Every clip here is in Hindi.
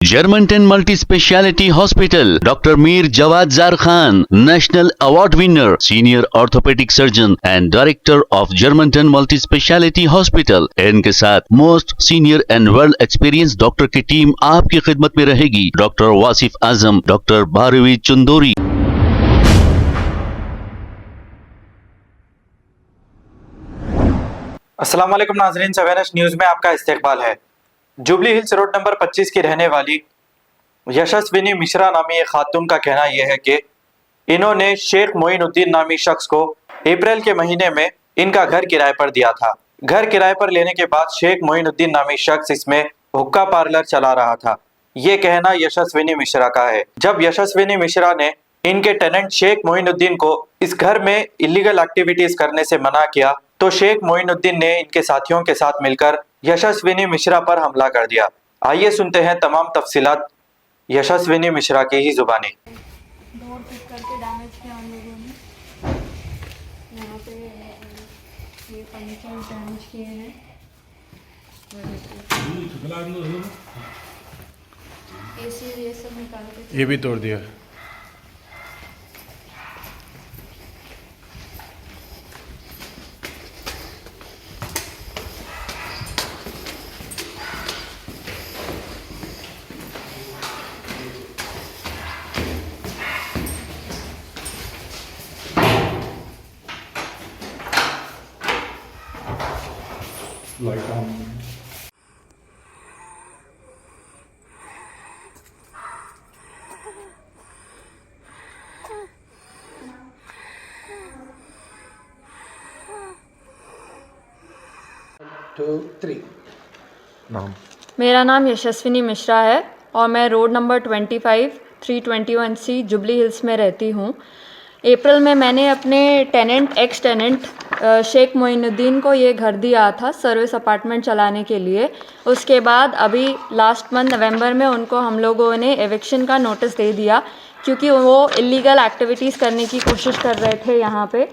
Germanton multi specialty hospital, doctor Mir Jawad Jar Khan, national award winner, senior orthopaedic surgeon and director of Germantown multi specialty hospital. इनके साथ most senior and world experience doctor की टीम आपकी खिदमत में रहेगी। Doctor Wasif Azam, doctor Bharvi Chandori. अस्सलाम वालेकुम नाज़रीन, सवेनश न्यूज़ में आपका इस्तकबाल है। जुबली हिल्स रोड नंबर 25 की रहने वाली यशस्विनी मिश्रा नामी एक खातून का कहना यह है कि इन्होंने शेख मोइनुद्दीन नामी शख्स को अप्रैल के महीने में इनका घर किराए पर दिया था। घर किराए पर लेने के बाद शेख मोइनुद्दीन नामी शख्स इसमें हुक्का पार्लर चला रहा था। ये कहना यशस्विनी मिश्रा का है। जब यशस्विनी मिश्रा ने इनके टेनेंट शेख मोइनुद्दीन को इस घर में इलीगल एक्टिविटीज करने से मना किया तो शेख मोइनुद्दीन ने इनके साथियों के साथ मिलकर यशस्विनी मिश्रा पर हमला कर दिया। आइए सुनते हैं तमाम तफसीलात यशस्विनी मिश्रा की ही जुबानी। डोर पिक करके डैमेज किया उन लोगों ने। यहाँ पे ये फर्नीचर डैमेज किए हैं। एसी ये सब निकाल के ये भी तोड़ दिया। Light on. मेरा नाम यशस्विनी मिश्रा है और मैं road number 25 321C jubilee hills में रहती हूँ। अप्रैल में मैंने अपने एक्स टेनेंट शेख मोइनुद्दीन को ये घर दिया था सर्विस अपार्टमेंट चलाने के लिए। उसके बाद अभी लास्ट मंथ नवंबर में उनको हम लोगों ने एविक्शन का नोटिस दे दिया क्योंकि वो इलीगल एक्टिविटीज़ करने की कोशिश कर रहे थे यहाँ पे।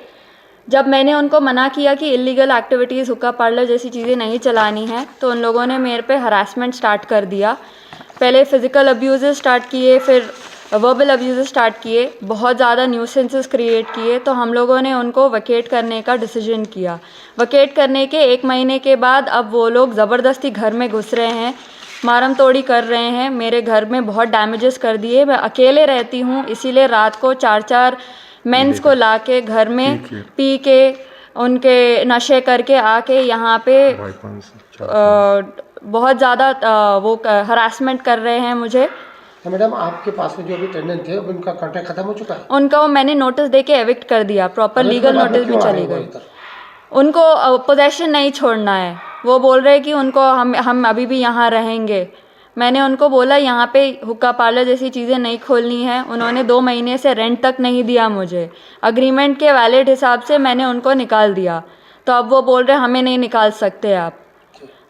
जब मैंने उनको मना किया कि इलीगल एक्टिविटीज़ हुक्का पार्लर जैसी चीज़ें नहीं चलानी है तो उन लोगों ने मेरे पे हरासमेंट स्टार्ट कर दिया। पहले फ़िज़िकल अब्यूज़ स्टार्ट किए, फिर वर्बल अब्यूज़ स्टार्ट किए, बहुत ज़्यादा न्यूसेंसेस क्रिएट किए। तो हम लोगों ने उनको वकेट करने का डिसीजन किया। वकेट करने के 1 महीने के बाद अब वो लोग ज़बरदस्ती घर में घुस रहे हैं, मारम तोड़ी कर रहे हैं। मेरे घर में बहुत डैमेजेस कर दिए। मैं अकेले रहती हूँ, इसीलिए रात को 4-4 मेंस को लाके घर में पी के उनके नशे करके आके यहाँ पे बहुत ज़्यादा वो हरासमेंट कर रहे हैं मुझे। तो मैडम आपके पास में जो भी टेनेंट थे उनका कॉन्ट्रैक्ट खत्म हो चुका है? उनका वो मैंने नोटिस देके एविक्ट कर दिया, प्रॉपर लीगल नोटिस भी चली गई। उनको पोजेशन नहीं छोड़ना है। वो बोल रहे कि उनको हम अभी भी यहाँ रहेंगे। मैंने उनको बोला यहाँ पे हुक्का पार्लर जैसी चीज़ें नहीं खोलनी है। उन्होंने 2 महीने से रेंट तक नहीं दिया मुझे। अग्रीमेंट के वैलिड हिसाब से मैंने उनको निकाल दिया तो अब वो बोल रहे हमें नहीं निकाल सकते आप।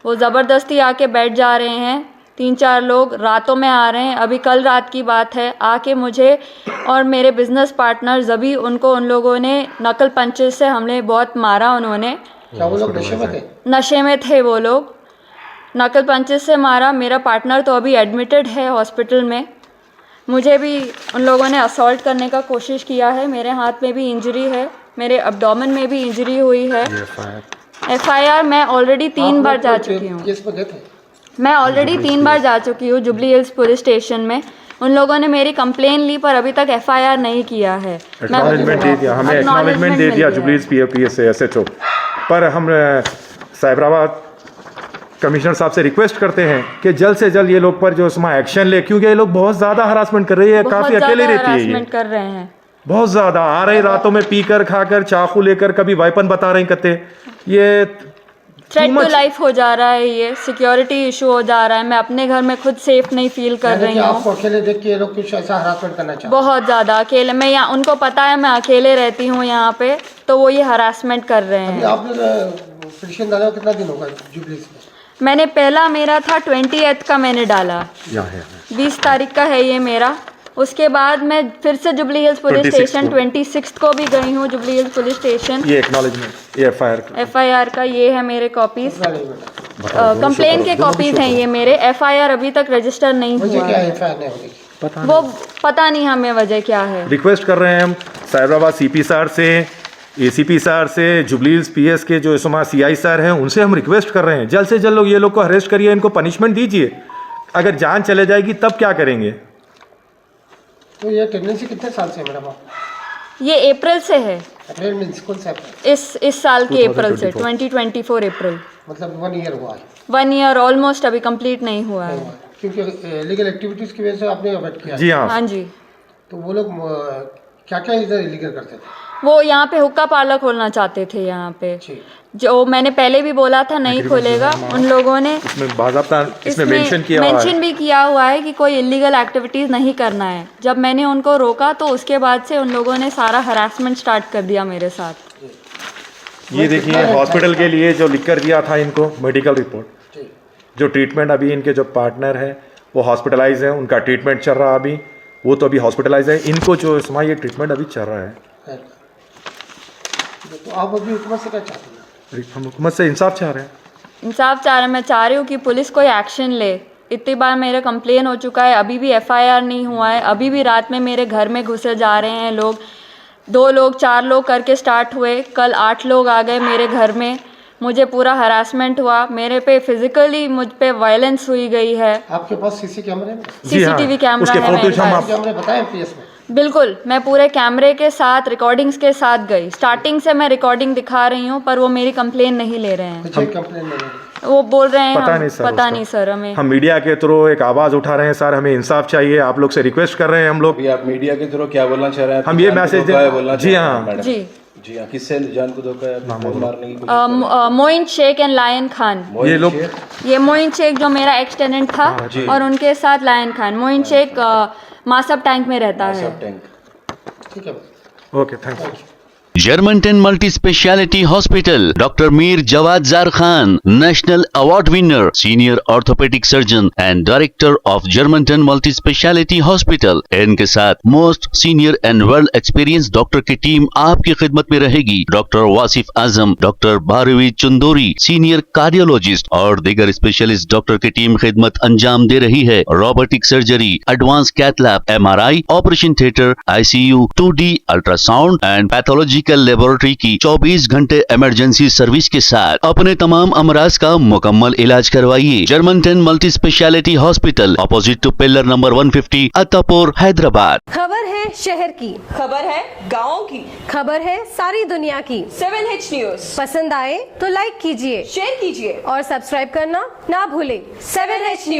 वो ज़बरदस्ती आके बैठ जा रहे हैं। 3-4 लोग रातों में आ रहे हैं। अभी कल रात की बात है, आके मुझे और मेरे बिजनेस पार्टनर अभी उनको उन लोगों ने नकल पंचेस से हमने बहुत मारा। उन्होंने क्या वो लोग नशे में थे? नशे में थे वो लोग, नकल पंचेस से मारा। मेरा पार्टनर तो अभी एडमिटेड है हॉस्पिटल में। मुझे भी उन लोगों ने असॉल्ट करने का कोशिश किया है। मेरे हाथ में भी इंजरी है, मेरे एब्डोमेन में भी इंजरी हुई है। FIR मैं ऑलरेडी 3 बार जा चुकी हूँ। मैं ऑलरेडी 3 बार जा चुकी हूँ जुबली हिल्स पुलिस स्टेशन में। उन लोगों ने मेरी कंप्लेन ली पर अभी तक FIR नहीं किया है। एक्नॉलेजमेंट दे दिया, हमें एक्नॉलेजमेंट दे दिया जुबली हिल्स PSA SHO। पर हम साइबराबाद कमिश्नर साहब से रिक्वेस्ट करते हैं कि जल्द से जल्द ये लोग पर जो उसमें एक्शन ले, क्योंकि ये लोग बहुत ज़्यादा हरासमेंट कर रही है। काफ़ी अकेले रहती है, ये कर रहे हैं बहुत ज़्यादा। आ रहे रातों में पीकर खाकर चाकू लेकर, कभी वाइपन बता रहे कहते। ये थ्रेट टू लाइफ हो जा रहा है, ये सिक्योरिटी इशू हो जा रहा है। मैं अपने घर में खुद सेफ नहीं फील कर रही हूँ। आपको अकेले देख के ये लोग कुछ ऐसा हरासमेंट करना चाहते हैं? बहुत ज़्यादा अकेले। मैं यहाँ, उनको पता है मैं अकेले रहती हूँ यहाँ पे, तो वो ये हरासमेंट कर रहे हैं। आपने पिटीशन डाला कितना दिन होगा जुबली में? मैंने पहला मेरा था 20th का मैंने डाला, 20 तारीख का है ये मेरा। उसके बाद मैं फिर से जुबली हिल्स पुलिस स्टेशन 26 को भी गई हूँ जुबली हिल्स पुलिस स्टेशन। ये एक्नॉलेजमेंट, ये FIR का ये है मेरे कॉपीज। कंप्लेन के कॉपीज हैं ये मेरे। एफआईआर अभी तक रजिस्टर नहीं वजह हुआ क्या है। है एफआईआर नहीं होने की? वो पता नहीं हमें वजह क्या है। रिक्वेस्ट कर रहे हैं हम साइबराबाद सीपी सर से, एसीपी सर से, जुबली हिल्स पीएस के जो इसमें सीआई सर हैं उनसे हम रिक्वेस्ट कर रहे हैं जल्द से जल्द लोग ये लोग को अरेस्ट करिए, इनको पनिशमेंट दीजिए। अगर जान चले जाएगी तब क्या करेंगे? तो ये टेंडेंसी कितने साल से है मैडम आप? ये अप्रैल से है, अप्रैल मीन्स कौन सा अप्रैल? इस साल के अप्रैल से, 2024 अप्रैल। मतलब 1 ईयर हुआ है? 1 ईयर ऑलमोस्ट अभी कंप्लीट नहीं हुआ है। क्योंकि इलीगल एक्टिविटीज़ की वजह से आपने अवॉइड किया। जी हाँ। हाँ जी। तो वो लोग क्या क्या इधर इलीगल करते थे? वो यहाँ पे हुक्का पार्लर खोलना चाहते थे यहाँ पे, जी। जो मैंने पहले भी बोला था नहीं खोलेगा। उन लोगों ने इसमें बाज़ाब्ता इसमें मेंशन किया हुआ है। मेंशन भी किया हुआ है कि कोई इलीगल एक्टिविटीज़ नहीं करना है। जब मैंने उनको रोका तो उसके बाद से उन लोगों ने सारा हरासमेंट स्टार्ट कर दिया मेरे साथ। ये देखिए हॉस्पिटल के लिए जो लिख कर दिया था इनको मेडिकल रिपोर्ट, जी। जो ट्रीटमेंट अभी इनके जो पार्टनर हैं वो हॉस्पिटलाइज हैं, उनका ट्रीटमेंट चल रहा है अभी, वो तो अभी हॉस्पिटलाइज है, इनको जो इसमें ये ट्रीटमेंट अभी चल रहा है। तो आप अभी हुकूमत से क्या चाहते हैं? हम हुकूमत से इंसाफ चाह रहे हैं। इंसाफ चाह रहे हैं। मैं चाह रही हूँ कि पुलिस कोई एक्शन ले। इतनी बार मेरा कंप्लेन हो चुका है, अभी भी एफआईआर नहीं हुआ है। अभी भी रात में मेरे घर में घुसे जा रहे हैं लोग। 2 लोग 4 लोग करके स्टार्ट हुए, कल 8 लोग आ गए मेरे घर में। मुझे पूरा हरासमेंट हुआ, मेरे पे फिजिकली मुझ पे वायलेंस हुई गई है। आपके पास सीसी कैमरे में? जी हाँ, सीसीटीवी कैमरा उसके है मेरे फोटोज हम पास। कैमरे बताएं पीएस में? बिल्कुल, मैं पूरे कैमरे के साथ रिकॉर्डिंग्स के साथ गई। स्टार्टिंग से मैं रिकॉर्डिंग दिखा रही हूँ पर वो मेरी कंप्लेन नहीं ले रहे हैं। कुछ कंप्लेन नहीं है? वो बोल रहे हैं पता नहीं सर, पता उसका। नहीं सर हमें। हम मीडिया के थ्रू एक आवाज़ उठा रहे हैं सर, हमें इंसाफ चाहिए। आप लोग से रिक्वेस्ट कर रहे हैं हम लोग। अभी आप मीडिया के थ्रू क्या बोलना चाह रहे हैं? हम ये मैसेज दें। बोलना जी चाह रहे हैं हाँ। मैडम? जी जी हाँ, किससे जान को धोखा है? फोन मारने की कोशिश मोइन शेख एंड लायन खान। मोइन ये लोग शेख? ये मोइन शेख जो मेरा एक्स टेनेंट था और उनके साथ लायन खान। मोइन शेख मासब टैंक में रहता है। सब टैंक। ठीक है। Okay, thank you. Germantown Multi Speciality Hospital, Dr. Mir Jawad Zar Khan, National Award winner, Senior Orthopedic Surgeon and Director of Germantown Multi Speciality Hospital. इनके साथ most senior and world experience doctor की टीम आपकी खिदमत में रहेगी। Doctor Wasif Azam, doctor Bharvi Chandori, senior cardiologist और दीगर स्पेशलिस्ट डॉक्टर की टीम खिदमत अंजाम दे रही है। Robotic surgery, advance cath lab, MRI, operation theatre, ICU, 2D ultrasound and pathology laboratory की 24 घंटे इमरजेंसी सर्विस के साथ अपने तमाम अमराज का मुकम्मल इलाज करवाइए। Germantown multi specialty hospital, opposite to pillar number 150, Attapur, Hyderabad. खबर है शहर की, खबर है गाँव की, खबर है सारी दुनिया की। 7H न्यूज पसंद आए तो लाइक कीजिए, शेयर कीजिए और सब्सक्राइब करना ना भूलें। 7H news.